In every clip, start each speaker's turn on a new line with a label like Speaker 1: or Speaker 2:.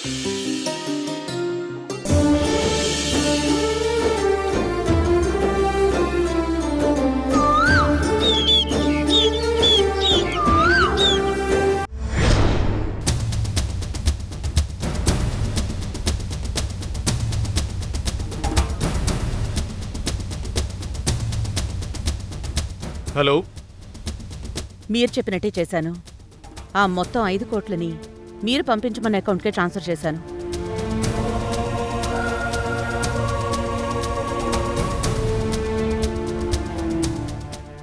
Speaker 1: Hello,
Speaker 2: మీరు చెప్పినట్టే చేశాను. ఆ మొత్తం 5 కోట్లని మీరు పంపించమన్న అకౌంట్కే ట్రాన్స్ఫర్ చేశాను.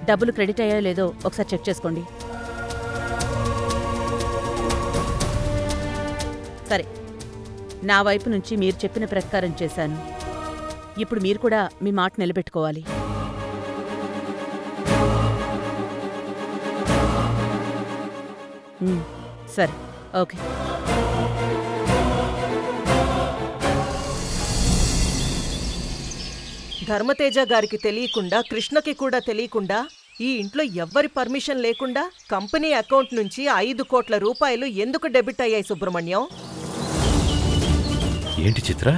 Speaker 2: డబ్బులు క్రెడిట్ అయ్యాయో లేదో ఒకసారి చెక్ చేసుకోండి. సరే, నా వైపు నుంచి మీరు చెప్పిన ప్రకారం చేశాను. ఇప్పుడు మీరు కూడా మీ మాట నిలబెట్టుకోవాలి. సరే, ఓకే.
Speaker 3: ధర్మతేజ గారికి తెలియకుండా, కృష్ణకి కూడా తెలియకుండా, ఈ ఇంట్లో ఎవ్వరి పర్మిషన్ లేకుండా కంపెనీ అకౌంట్ నుంచి 5 కోట్ల రూపాయలు ఎందుకు డెబిట్ అయ్యాయి సుబ్రహ్మణ్యం?
Speaker 1: ఏంటి చిత్ర,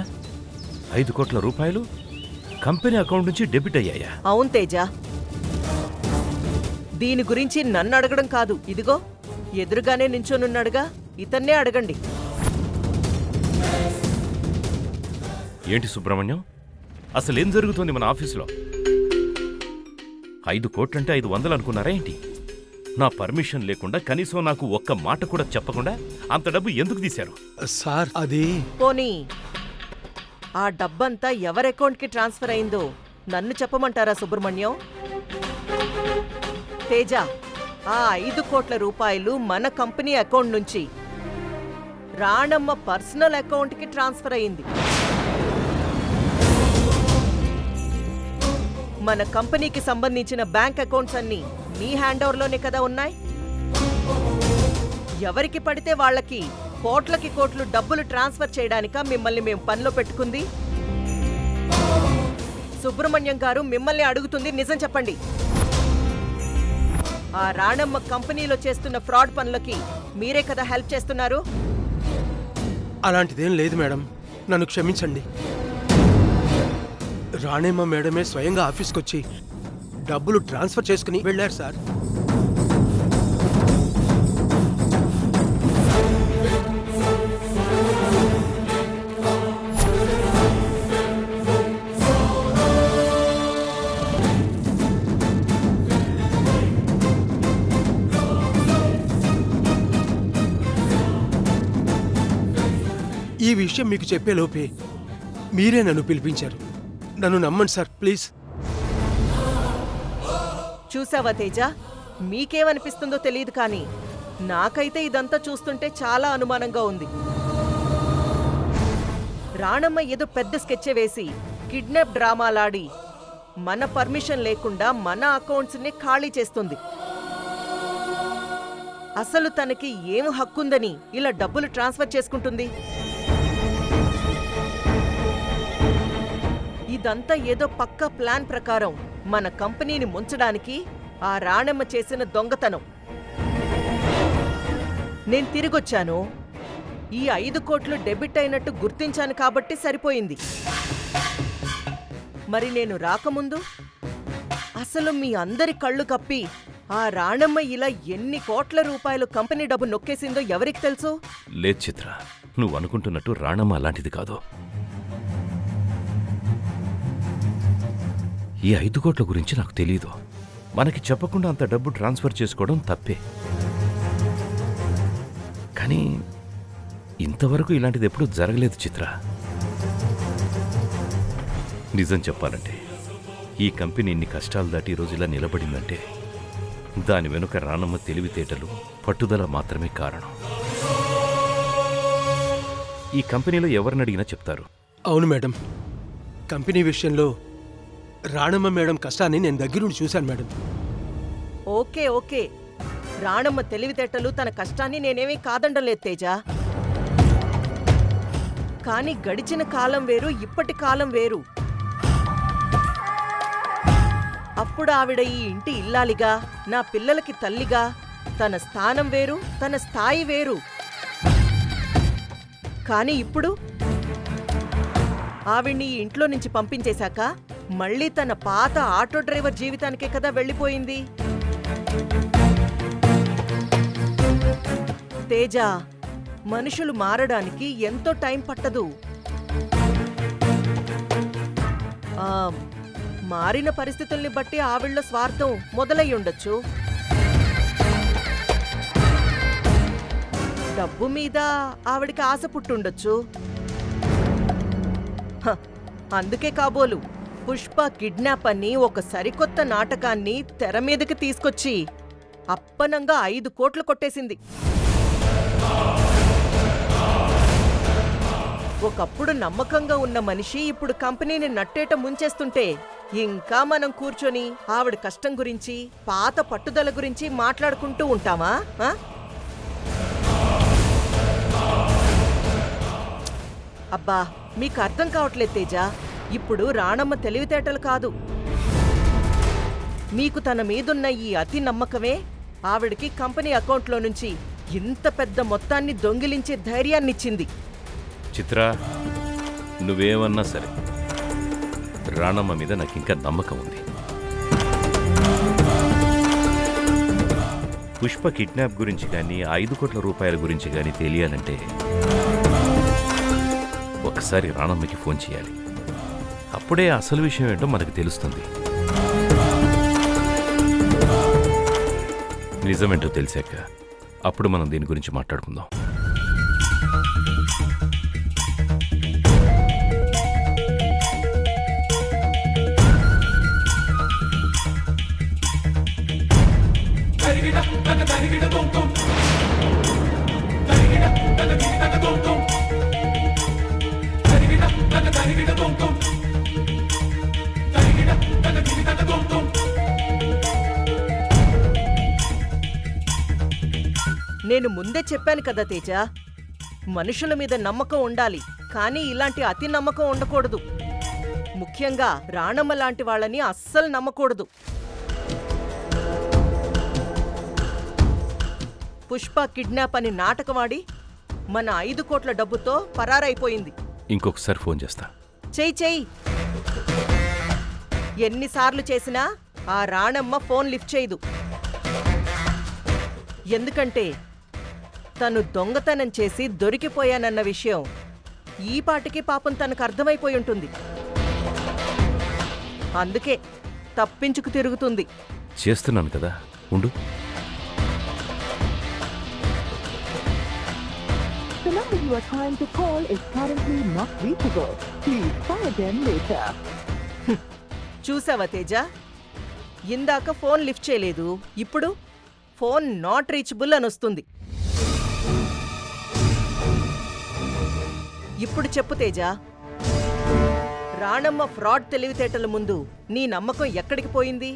Speaker 1: 5 కోట్ల రూపాయలు కంపెనీ అకౌంట్ నుంచి డెబిట్ అయ్యాయా?
Speaker 3: అవును తేజ, దీని గురించి నన్ను అడగడం కాదు, ఇదిగో ఎదురుగానే నించోనున్నాడుగా, ఇతన్నే అడగండి.
Speaker 1: ఏంటి సుబ్రహ్మణ్యం, అసలేం జరుగుతోంది మన ఆఫీసులో? 5 కోట్లంటే 500 అనుకున్నారా ఏంటి? నా పర్మిషన్ లేకుండా, కనీసం నాకు ఒక్క మాట కూడా చెప్పకుండా అంత డబ్బు ఎందుకు తీశారు?
Speaker 4: సార్, అది
Speaker 3: పోనీ ఆ డబ్బంతా ఎవరి అకౌంట్కి ట్రాన్స్ఫర్ అయిందో నన్ను చెప్పమంటారా సుబ్రహ్మణ్యం? తేజ, ఆ 5 కోట్ల రూపాయలు మన కంపెనీ అకౌంట్ నుంచి రాణమ్మ పర్సనల్ అకౌంట్కి ట్రాన్స్ఫర్ అయింది. మన కంపెనీకి సంబంధించిన బ్యాంక్ అకౌంట్స్ అన్నీ నీ హ్యాండ్ ఓవర్లోనే కదా ఉన్నాయి. ఎవరికి పడితే వాళ్ళకి కోట్లకి కోట్లు డబ్బులు ట్రాన్స్ఫర్ చేయడానిక మిమ్మల్ని మేము పనిలో పెట్టుకుంది? సుబ్రహ్మణ్యం గారు మిమ్మల్ని అడుగుతుంది, నిజం చెప్పండి. ఆ రాణమ్మ కంపెనీలో చేస్తున్న ఫ్రాడ్ పనులకి మీరే కదా హెల్ప్ చేస్తున్నారు?
Speaker 4: అలాంటిదేం లేదు మేడం, నన్ను క్షమించండి. రాణేమ్మ మేడమే స్వయంగా ఆఫీస్కి వచ్చి డబ్బులు ట్రాన్స్ఫర్ చేసుకుని వెళ్ళారు సార్. ఈ విషయం మీకు చెప్పే లోపే మీరే నన్ను పిలిపించారు. నన్ను నమ్మండి సార్, ప్లీజ్.
Speaker 3: చూసావా తేజ, మీకేమనిపిస్తుందో తెలియదు కానీ నాకైతే ఇదంతా చూస్తుంటే చాలా అనుమానంగా ఉంది. రాణమ్మ ఏదో పెద్ద స్కెచ్ వేసి కిడ్నాప్ డ్రామాలాడి మన పర్మిషన్ లేకుండా మన అకౌంట్స్ని ఖాళీ చేస్తుంది. అసలు తనకి ఏం హక్కుందని ఇలా డబ్బులు ట్రాన్స్ఫర్ చేసుకుంటుంది? ఇదంతా ఏదో పక్కా ప్లాన్ ప్రకారం మన కంపెనీని ముంచడానికి ఆ రాణమ్మ చేసిన దొంగతనం. నేను తిరిగొచ్చాను, ఈ 5 కోట్లు డెబిట్ అయినట్టు గుర్తించాను కాబట్టి సరిపోయింది. మరి నేను రాకముందు అసలు మీ అందరి కళ్ళు కప్పి ఆ రాణమ్మ ఇలా ఎన్ని కోట్ల రూపాయలు కంపెనీ డబ్బు నొక్కేసిందో ఎవరికి తెలుసు?
Speaker 1: లేదు చిత్ర, నువ్వు అనుకుంటున్నట్టు రాణమ్మ అలాంటిది కాదు. ఈ 5 కోట్ల గురించి నాకు తెలీదు. మనకి చెప్పకుండా అంత డబ్బు ట్రాన్స్ఫర్ చేసుకోవడం తప్పే. కానీ ఇంతవరకు ఇలాంటిది ఎప్పుడూ జరగలేదు చిత్ర. నిజం చెప్పాలంటే ఈ కంపెనీ ఇన్ని కష్టాలు దాటి ఈ రోజు ఇలా నిలబడిందంటే దాని వెనుక రాణమ్మ తెలివితేటలు, పట్టుదల మాత్రమే కారణం. ఈ కంపెనీలో ఎవరిని అడిగినా చెప్తారు.
Speaker 4: అవును మేడం, కంపెనీ విషయంలో రాణమ్మ మేడం కష్టాన్ని నేను దగ్గరుండి చూశాను మేడం.
Speaker 3: ఓకే ఓకే, రాణమ్మ తెలివితేటలు, తన కష్టాన్ని నేనేమీ కాదండలేదు తేజ. కానీ గడిచిన కాలం వేరు, ఇప్పటి కాలం వేరు. అప్పుడు ఆవిడ ఈ ఇంటి ఇల్లాలిగా, నా పిల్లలకి తల్లిగా, తన స్థానం వేరు, తన స్థాయి వేరు. కానీ ఇప్పుడు ఆవిడ్ని ఈ ఇంట్లో నుంచి పంపించేశాక మళ్ళీ తన పాత ఆటో డ్రైవర్ జీవితానికే కదా వెళ్ళిపోయింది. తేజ, మనుషులు మారడానికి ఎంతో టైం పట్టదు. మారిన పరిస్థితుల్ని బట్టి ఆవిళ్ళ స్వార్థం మొదలై ఉండొచ్చు. డబ్బు మీద ఆవిడికి ఆశ పుట్టుండొచ్చు. అందుకే కాబోలు పుష్ప కిడ్నాప్ అని ఒక సరికొత్త నాటకాన్ని తెర మీదకి తీసుకొచ్చి అప్పనంగా 5 కోట్లు కొట్టేసింది. ఒకప్పుడు నమ్మకంగా ఉన్న మనిషి ఇప్పుడు కంపెనీని నట్టేట ముంచేస్తుంటే ఇంకా మనం కూర్చొని ఆవిడ కష్టం గురించి, పాత పట్టుదల గురించి మాట్లాడుకుంటూ ఉంటామా? అబ్బా, మీకు అర్థం కావట్లేదు తేజ. ఇప్పుడు రాణమ్మ తెలివితేటలు కాదు, మీకు తన మీదున్న ఈ అతి నమ్మకమే ఆవిడికి కంపెనీ అకౌంట్లో నుంచి ఇంత పెద్ద మొత్తాన్ని దొంగిలించే ధైర్యాన్నిచ్చింది.
Speaker 1: చిత్ర, నువ్వేమన్నా సరే రాణమ్మ మీద నాకు ఇంకా నమ్మకం ఉంది. పుష్ప కిడ్నాప్ గురించి కానీ 5 కోట్ల రూపాయల గురించి కానీ తెలియాలంటే ఒకసారి రాణమ్మకి ఫోన్ చేయాలి. అప్పుడే అసలు విషయం ఏంటో మనకు తెలుస్తుంది. నిజమేంటో తెలిసాక అప్పుడు మనం దీని గురించి మాట్లాడుకుందాం.
Speaker 3: నేను ముందే చెప్పాను కదా తేజ, మనుషుల మీద నమ్మకం ఉండాలి, కానీ ఇలాంటి అతి నమ్మకం ఉండకూడదు. ముఖ్యంగా రాణమ్మ లాంటి వాళ్ళని అస్సలు నమ్మకూడదు. పుష్ప కిడ్నాప్ అని నాటకమాడి మన 5 కోట్ల డబ్బుతో పరారైపోయింది.
Speaker 1: ఇంకొకసారి ఫోన్ చేస్తా.
Speaker 3: చెయ్యి. ఎన్నిసార్లు చేసినా ఆ రాణమ్మ ఫోన్ లిఫ్ట్ చేయదు. ఎందుకంటే తను దొంగతనం చేసి దొరికిపోయానన్న విషయం ఈ పాటికి పాపం తనకు అర్థమైపోయి ఉంటుంది. అందుకే తప్పించుకు తిరుగుతుంది.
Speaker 1: చేస్తున్నాను కదా, ఉండు.
Speaker 5: The number you are trying to call is currently not reachable. Please try again later.
Speaker 3: చూసావా తేజ, ఇందాక ఫోన్ లిఫ్ట్ చేయలేదు, ఇప్పుడు ఫోన్ నాట్ రీచబుల్ అని వస్తుంది. ఇప్పుడు చెప్పు తేజ, రాణమ్మ ఫ్రాడ్ తెలివితేటల ముందు నీ నమ్మకం ఎక్కడికి పోయింది?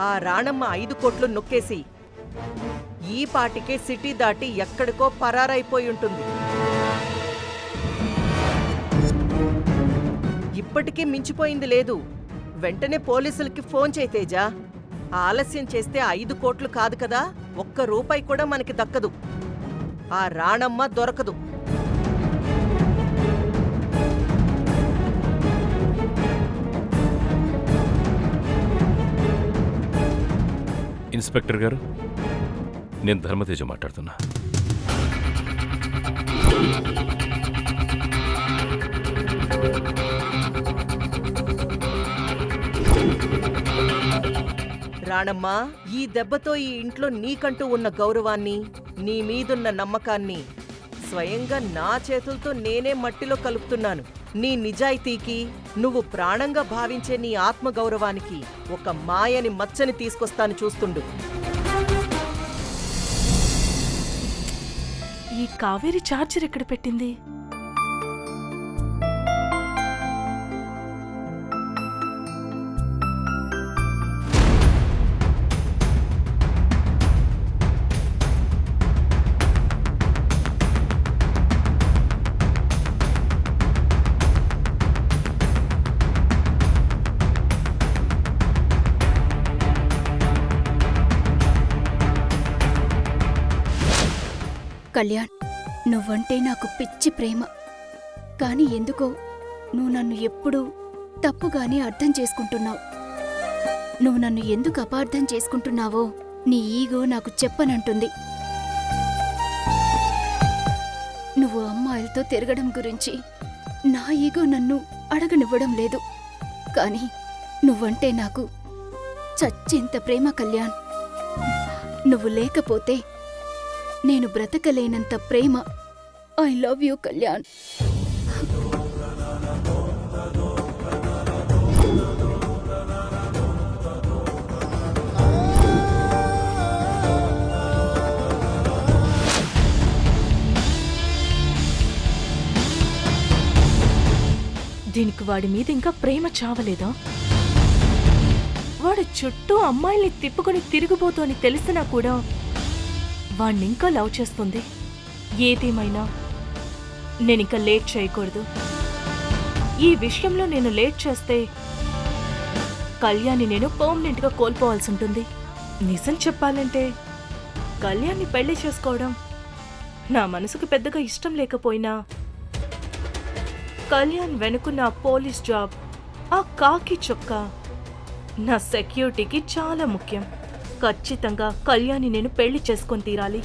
Speaker 3: ఆ రాణమ్మ 5 కోట్లు నొక్కేసి ఈ పాటికే సిటీ దాటి ఎక్కడికో పరారైపోయి ఉంటుంది. ఇప్పటికీ మించిపోయింది లేదు. వెంటనే పోలీసులకి ఫోన్ చేయి తేజ. ఆలస్యం చేస్తే 5 కోట్లు కాదు కదా, ₹1 కూడా మనకి దక్కదు. ఆ రాణమ్మ దొరకదు.
Speaker 1: ఇన్స్పెక్టర్ గారు, నేను ధర్మతేజ మాట్లాడుతున్నా.
Speaker 3: రాణమ్మ, ఈ దెబ్బతో ఈ ఇంట్లో నీకంటూ ఉన్న గౌరవాన్ని, నీ మీదున్న నమ్మకాన్ని స్వయంగా నా చేతులతో నేనే మట్టిలో కలుపుతున్నాను. నీ నిజాయితీకి, నువ్వు ప్రాణంగా భావించే నీ ఆత్మగౌరవానికి ఒక మాయని మచ్చని తీసుకొస్తాను, చూస్తుండు.
Speaker 6: ఈ కావేరి చార్జర్ ఎక్కడ పెట్టింది?
Speaker 7: కళ్యాణ్, నువ్వంటే నాకు పిచ్చి ప్రేమ. కాని ఎందుకో నువ్వు నన్ను ఎప్పుడూ తప్పుగానే అర్థం చేసుకుంటున్నావు. నువ్వు నన్ను ఎందుకు అపార్థం చేసుకుంటున్నావో నీ ఈగో నాకు చెప్పనంటుంది. నువ్వు అమ్మాయిలతో తిరగడం గురించి నా ఈగో నన్ను అడగనివ్వడం లేదు. కాని నువ్వంటే నాకు చచ్చేంత ప్రేమ కళ్యాణ్. నువ్వు లేకపోతే నేను బ్రతకలేనంత ప్రేమ. I love you Kalyan.
Speaker 6: దీనికి వాడి మీద ఇంకా ప్రేమ చావలేదా? వాడు చుట్టూ అమ్మాయిల్ని తిప్పుకొని తిరిగిపోతూ అని తెలిసినా కూడా వాణ్ణింకా లవ్ చేస్తుంది. ఏదేమైనా నేనింకా లేట్ చేయకూడదు. ఈ విషయంలో నేను లేట్ చేస్తే కళ్యాణ్ని నేను పర్మనెంట్గా కోల్పోవాల్సి ఉంటుంది. నిజం చెప్పాలంటే కళ్యాణ్ని పెళ్లి చేసుకోవడం నా మనసుకు పెద్దగా ఇష్టం లేకపోయినా కళ్యాణ్ వెనుకున్న పోలీస్ జాబ్, ఆ కాకి చొక్కా నా సెక్యూరిటీకి చాలా ముఖ్యం. ఖచ్చితంగా కళ్యాణ్ని నేను పెళ్లి చేసుకొని తీరాలి.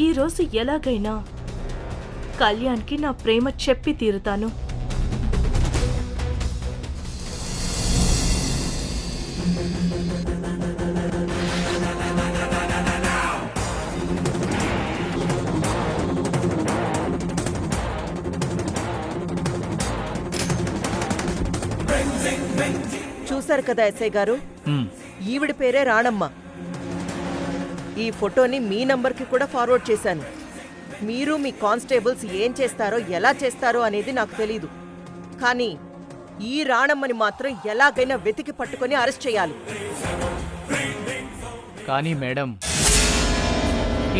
Speaker 6: ఈరోజు ఎలాగైనా కళ్యాణ్కి నా ప్రేమ చెప్పి తీరుతాను.
Speaker 3: చూశారు కదా ఎస్ఐ గారు, ఈవిడ పేరే రాణమ్మ. ఈ ఫోటోని మీ నంబర్కి కూడా ఫార్వర్డ్ చేశాను. మీరు మీ కానిస్టేబుల్స్ ఏం చేస్తారో ఎలా చేస్తారో అనేది నాకు తెలీదు. కానీ ఈ రాణమ్మని మాత్రం ఎలాగైనా వెతికి పట్టుకొని అరెస్ట్ చేయాలి.
Speaker 8: కానీ మేడం,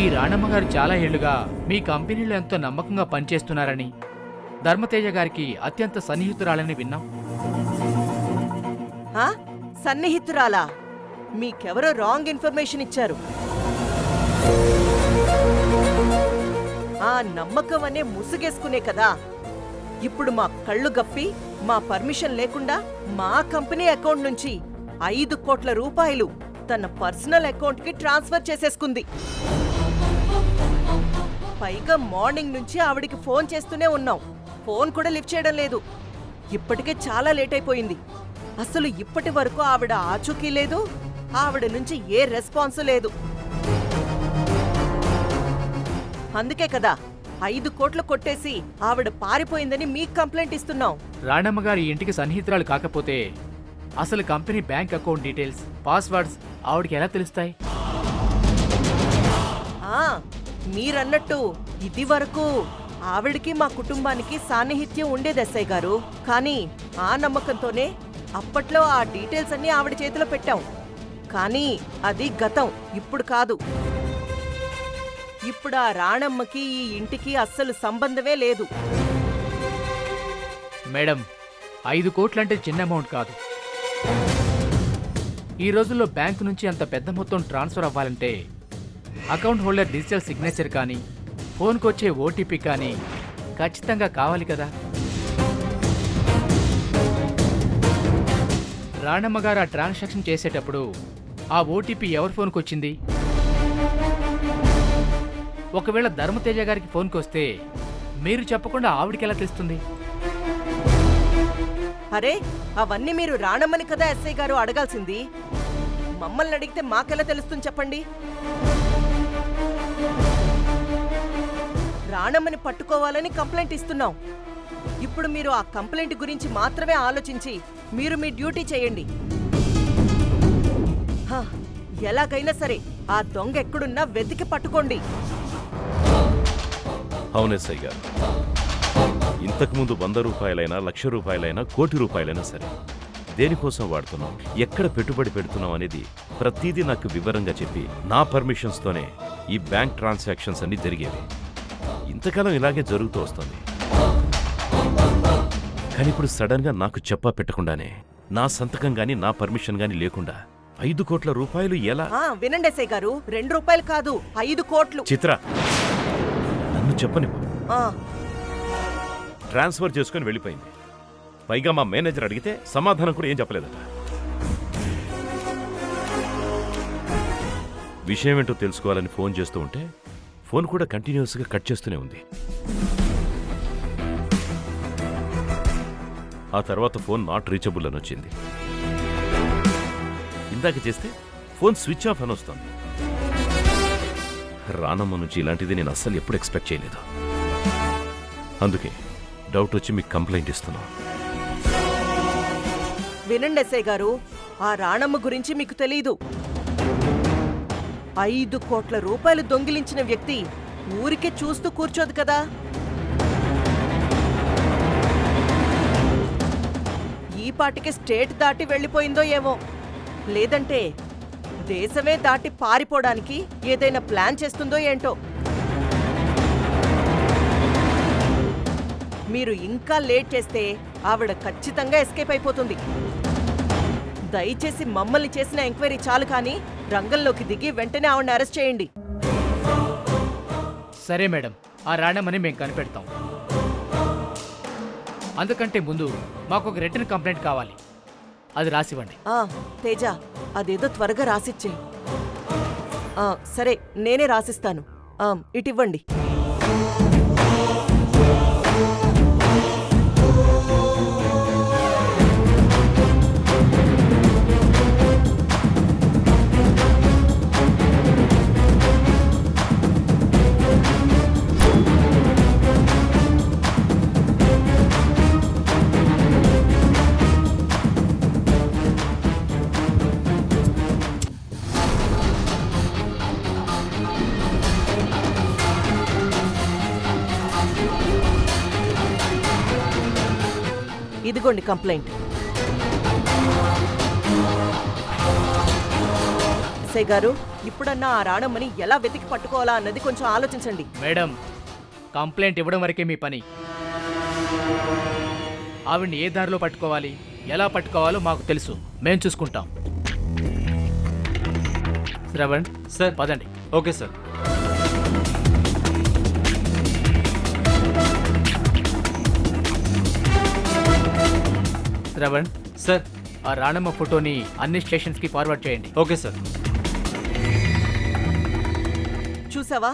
Speaker 8: ఈ రాణమ్మ గారు చాలా ఏళ్లుగా మీ కంపెనీలో ఎంతో నమ్మకంగా పనిచేస్తున్నారని, ధర్మతేజ గారికి అత్యంత సన్నిహితురాలని విన్నాం.
Speaker 3: సన్నిహితురాలా? మీకెవరో రాంగ్ ఇన్ఫర్మేషన్ ఇచ్చారు. ఆ నమ్మకం అనే ముసుగేసుకునే కదా ఇప్పుడు మా కళ్ళు గప్పి మా పర్మిషన్ లేకుండా మా కంపెనీ అకౌంట్ నుంచి 5 కోట్ల రూపాయలు తన పర్సనల్ అకౌంట్కి ట్రాన్స్ఫర్ చేసేసుకుంది. పైగా మార్నింగ్ నుంచి ఆవిడికి ఫోన్ చేస్తూనే ఉన్నాం. ఫోన్ కూడా లిఫ్ట్ చేయడం లేదు. ఇప్పటికే చాలా లేట్ అయిపోయింది. అసలు ఇప్పటి వరకు ఆవిడ ఆచూకీ లేదు. ఆవిడ నుంచి ఏ రెస్పాన్స్ లేదు. అందుకే కదా 5 కోట్లు కొట్టేసి ఆవిడ పారిపోయిందని మీకు కంప్లైంట్ ఇస్తున్నాం.
Speaker 8: రాణమ్మ గారి ఇంటికి సన్నిహితురాలు కాకపోతే అసలు company bank account details, passwords ఆవిడకి ఎలా తెలుస్తాయి?
Speaker 3: మీరన్నట్టు ఇది వరకు ఆవిడికి మా కుటుంబానికి సాన్నిహిత్యం ఉండేది ఎస్ఐ గారు. కానీ ఆ నమ్మకంతోనే అప్పట్లో ఆ డీటెయిల్స్ అన్ని ఆవిడ చేతిలో పెట్టాం. కానీ అది గతం, ఇప్పుడు కాదు. ఇప్పుడు ఆ రాణమ్మకి ఈ ఇంటికి అస్సలు సంబంధమే లేదు.
Speaker 8: మేడం, 5 కోట్లంటే చిన్న అమౌంట్ కాదు. ఈ రోజుల్లో బ్యాంకు నుంచి అంత పెద్ద మొత్తం ట్రాన్స్ఫర్ అవ్వాలంటే అకౌంట్ హోల్డర్ డిజిటల్ సిగ్నేచర్ కానీ, ఫోన్కి వచ్చే ఓటీపీ కానీ ఖచ్చితంగా కావాలి కదా. రాణమ్మ గారు ఆ ట్రాన్సాక్షన్ చేసేటప్పుడు ఆ ఓటీపీ ఎవరి ఫోన్కి వచ్చింది? ఒకవేళ ధర్మతేజ గారికి ఫోన్కి వస్తే మీరు చెప్పకుండా ఆవిడికి ఎలా తెలుస్తుంది?
Speaker 3: అరే, అవన్నీ మీరు రాణమ్మని కదా ఎస్ఐ గారు అడగాల్సింది. మమ్మల్ని అడిగితే మాకెలా తెలుస్తుంది చెప్పండి? రాణమ్మని పట్టుకోవాలని కంప్లైంట్ ఇస్తున్నాం. ఇప్పుడు మీరు ఆ కంప్లైంట్ గురించి మాత్రమే ఆలోచించి మీరు మీ డ్యూటీ చేయండి. ఎలాగైనా సరే ఆ దొంగ ఎక్కడున్నా వెతికి పట్టుకోండి.
Speaker 1: అవునెస్ఐ గారు, ఇంతకుముందు 100 రూపాయలైనా, 1,00,000 రూపాయలైనా, 1 కోటి రూపాయలైనా సరే దేనికోసం వాడుతున్నాం, ఎక్కడ పెట్టుబడి పెడుతున్నాం అనేది ప్రతిదీ నాకు వివరంగా చెప్పి నా పర్మిషన్స్తోనే ఈ బ్యాంక్ ట్రాన్సాక్షన్స్ అన్ని జరిగేవి. ఇంతకాలం ఇలాగే జరుగుతూ వస్తుంది. కానీ ఇప్పుడు సడన్గా నాకు చెప్పా పెట్టకుండానే, నా సంతకం గాని నా పర్మిషన్ గాని లేకుండా 5 కోట్ల రూపాయలు ఎలా?
Speaker 3: వినండి ఎస్ఐ గారు, 2 రూపాయలు కాదు, 5 కోట్లు.
Speaker 1: చిత్ర, నన్ను చెప్పనివ్వు.
Speaker 3: ఆ,
Speaker 1: ట్రాన్స్ఫర్ చేసుకుని వెళ్ళిపోయింది. పైగా మా మేనేజర్ అడిగితే సమాధానం కూడా ఏం చెప్పలేదట. విషయం ఏంటో తెలుసుకోవాలని ఫోన్ చేస్తూ ఉంటే ఫోన్ కూడా కంటిన్యూస్గా కట్ చేస్తూనే ఉంది. ఆ తర్వాత ఫోన్ నాట్ రీచబుల్ అని వచ్చింది. ఇందాక చేస్తే ఫోన్ స్విచ్ ఆఫ్ అని వస్తుంది. రానమ్మ నుంచి ఇలాంటిది నేను అస్సలు ఎప్పుడు ఎక్స్పెక్ట్ చేయలేదు. అందుకే డౌట్ వచ్చి మీకు కంప్లైంట్ ఇస్తున్నాను.
Speaker 3: వినండి ఎస్ఐ గారు, ఆ రాణమ్మ గురించి మీకు తెలీదు. 5 కోట్ల రూపాయలు దొంగిలించిన వ్యక్తి ఊరికే చూస్తూ కూర్చోదు కదా. ఈ పాటికి స్టేట్ దాటి వెళ్ళిపోయిందో ఏమో, లేదంటే దేశమే దాటి పారిపోవడానికి ఏదైనా ప్లాన్ చేస్తుందో ఏంటో. మీరు ఇంకా లేట్ చేస్తే ఆవిడ ఖచ్చితంగా ఎస్కేప్ అయిపోతుంది. దయచేసి మమ్మల్ని చేసిన ఎంక్వైరీ చాలు, కానీ రంగంలోకి దిగి వెంటనే ఆవిడని అరెస్ట్ చేయండి.
Speaker 8: సరే మేడం, ఆ రాణమ్మని మేము కనిపెడతాం. అందుకంటే ముందు మాకు ఒక రిటర్న్ కంప్లైంట్ కావాలి, అది రాసివ్వండి.
Speaker 3: తేజ, అదేదో త్వరగా రాసిచ్చే. సరే, నేనే రాసిస్తాను. ఇటివ్వండి. ఇదిగోండి కంప్లైంట్. ఎస్ఐ గారు, ఇప్పుడన్నా ఆ రాణమ్మని ఎలా వెతికి పట్టుకోవాలా అన్నది కొంచెం ఆలోచించండి.
Speaker 8: మేడం, కంప్లైంట్ ఇవ్వడం వరకే మీ పని. ఆవిడ్ని ఏ దారిలో పట్టుకోవాలి, ఎలా పట్టుకోవాలో మాకు తెలుసు, మేం చూసుకుంటాం. శ్రవణ్ సార్, పదండి.
Speaker 9: Okay sir.
Speaker 8: శ్రవణ్ సార్, ఆ రాణమ్మ ఫోటోని అన్ని స్టేషన్స్కి ఫార్వర్డ్ చేయండి.
Speaker 9: Okay sir.
Speaker 3: చూసావా,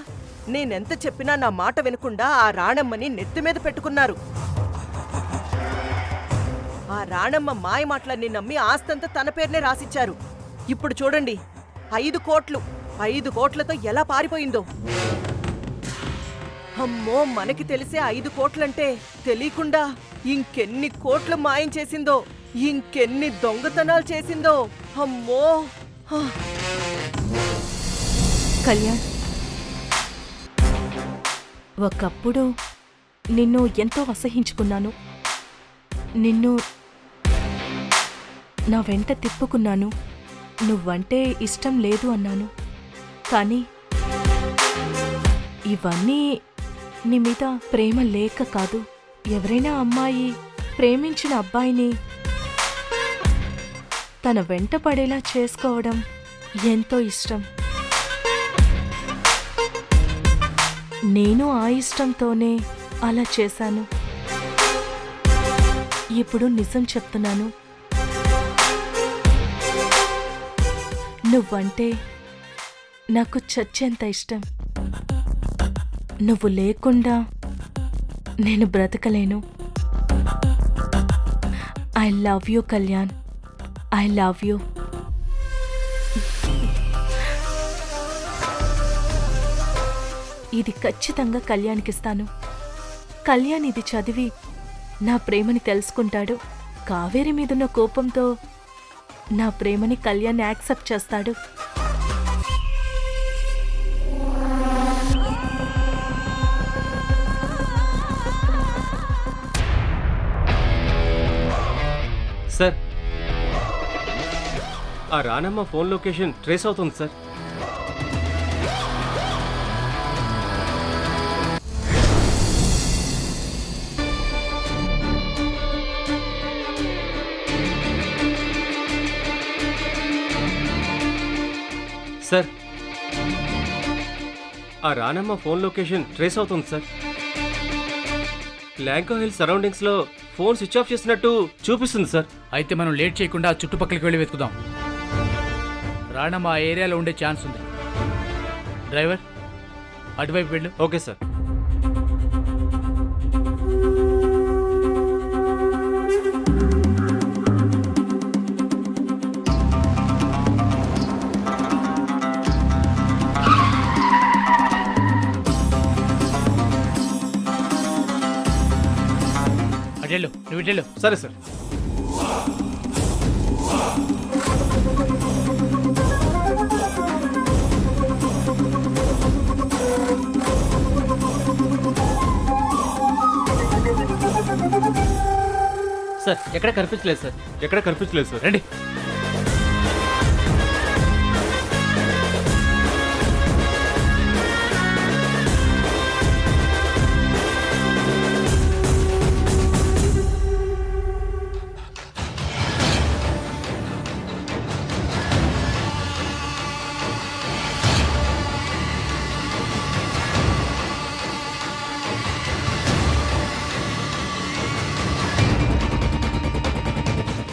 Speaker 3: నేనెంత చెప్పినా నా మాట వినకుండా ఆ రాణమ్మని నెత్తి మీద పెట్టుకున్నారు. ఆ రాణమ్మ మాయ మాటలన్నీ నమ్మి ఆస్తంతా తన పేరునే రాసిచ్చారు. ఇప్పుడు చూడండి, 5 కోట్లు, 5 కోట్లతో ఎలా పారిపోయిందో. అమ్మో, మనకి తెలిసే 5 కోట్లంటే తెలియకుండా ఇంకెన్ని కోట్లు మాయం చేసిందో, ఇంకెన్ని దొంగతనాలు చేసిందో. అమ్మో.
Speaker 6: కళ్యాణ్, ఒకప్పుడు నిన్ను ఎంతో అసహించుకున్నాను. నిన్ను నా వెంట తిప్పుకున్నాను. నువ్వంటే ఇష్టం లేదు అన్నాను. కానీ ఇవన్నీ నీ మీద ప్రేమ లేక కాదు. ఎవరైనా అమ్మాయి ప్రేమించిన అబ్బాయిని తన వెంట పడేలా చేసుకోవడం ఎంతో ఇష్టం. నేను ఆ ఇష్టంతోనే అలా చేశాను. ఇప్పుడు నిజం చెప్తున్నాను, నువ్వంటే నాకు చచ్చేంత ఇష్టం. నువ్వు లేకుండా నేను బ్రతకలేను. I love you Kalyan, I love you. ఇది ఖచ్చితంగా కళ్యాణ్కిస్తాను. కళ్యాణ్ ఇది చదివి నా ప్రేమని తెలుసుకుంటాడు. కావేరి మీదున్న కోపంతో నా ప్రేమని కళ్యాణ్ యాక్సెప్ట్ చేస్తాడు.
Speaker 9: సార్, ఆ రానమ్మ ఫోన్ లొకేషన్ ట్రేస్ అవుతుంది సార్. సార్ ఆ రానమ్మ ఫోన్ లొకేషన్ ట్రేస్ అవుతుంది సార్. ల్యాంకో హిల్ సరౌండింగ్స్లో ఫోన్ స్విచ్ ఆఫ్ చేసినట్టు చూపిస్తుంది సార్.
Speaker 8: అయితే మనం లేట్ చేయకుండా చుట్టుపక్కలకి వెళ్ళి వెతుకుదాం. రాణమ్మ ఆ ఏరియాలో ఉండే ఛాన్స్ ఉంది. డ్రైవర్ అటువైపు వెళ్ళు.
Speaker 9: Okay sir.
Speaker 8: అటెళ్ళు, నువ్వు ఇటెళ్ళు.
Speaker 9: సరే సార్. సార్ ఎక్కడ కనిపించలేదు సార్. ఎక్కడ కనిపించలేదు సార్.
Speaker 8: రండి.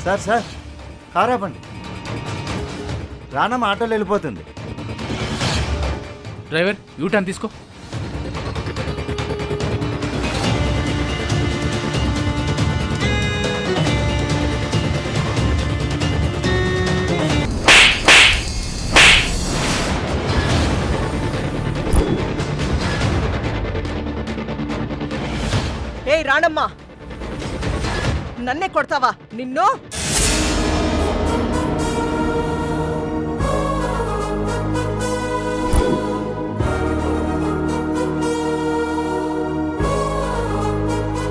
Speaker 10: సార్ సార్ కార్ ఆపండి. రానమ్మ ఆటోలో వెళ్ళిపోతుంది.
Speaker 8: డ్రైవర్ యూటర్న్ తీసుకో.
Speaker 3: ఏయ్ రాణమ్మ, నన్నే కొడతావా? నిన్ను